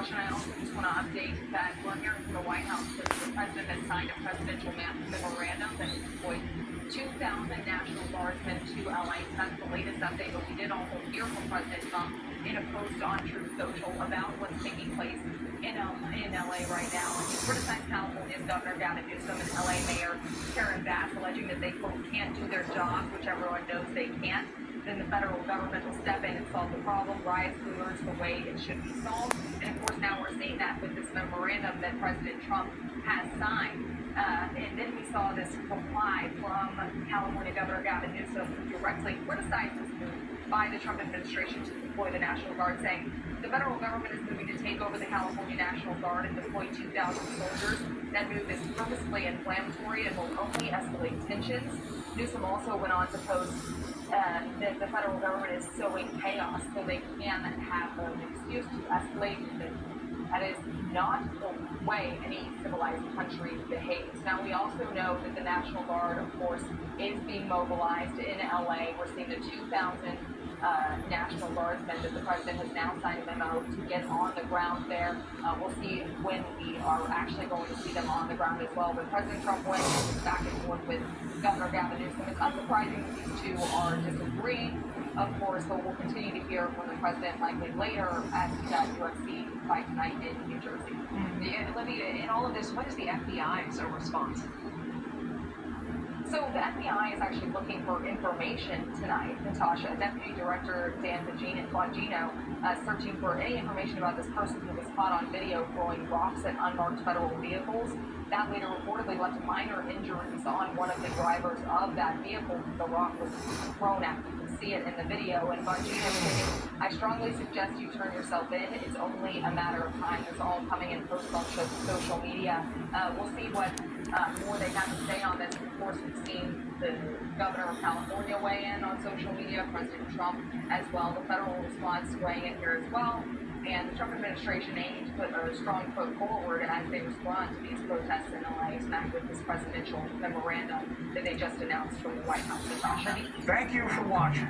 Natasha, and I also just want to update that we're hearing from the White House that the president has signed a presidential memorandum that has deployed 2,000 National Guardsmen to LA. That's the latest update, but we did also hear from President Trump in a post on Truth Social about what's taking place in LA right now. He criticized California's Governor Gavin Newsom and LA Mayor Karen Bass, alleging that they, quote, can't do their jobs, which everyone knows they can't. Then the federal government will step in and solve the problem. Riots lures the way it should be solved. And of course, now we're seeing that with this memorandum that President Trump has signed. And then we saw this reply from California Governor Gavin Newsom, who directly criticized this move by the Trump administration to deploy the National Guard, saying the federal government is moving to take over the California National Guard and deploy 2,000 soldiers. That move is purposefully inflammatory and will only escalate tensions. Newsom also went on to post that the federal government is sowing chaos so they can have an excuse to escalate. That is not the way any civilized country behaves. Now, we also know that the National Guard, of course, is being mobilized in LA. We're seeing the 2,000 National Guardsmen that the president has now signed a memo to get on the ground there. We'll see when we are actually going to see them on the ground as well. But President Trump went back and forth with Governor Gavin Newsom. It's unsurprising that these two are disagreeing, of course, but we'll continue to hear from the president likely later at that UFC fight tonight in New Jersey. Olivia, in all of this, what is the FBI's response? So the FBI is actually looking for information tonight. Natasha, Deputy Director Dan Bongino, searching for any information about this person who was caught on video throwing rocks at unmarked federal vehicles. That later reportedly left minor injuries on one of the drivers of that vehicle the rock was thrown at. You can see it in the video. And Bongino saying, I strongly suggest you turn yourself in. It's only a matter of time. It's all coming in posts on social media. We'll see what more they have to say on this. Of course, we've seen the governor of California weigh in on social media, President Trump as well, the federal response weighing in here as well. And the Trump administration aiming to put a strong foot forward as they respond to these protests in LA, smacked with this presidential memorandum that they just announced from the White House. Natasha. Thank you for watching.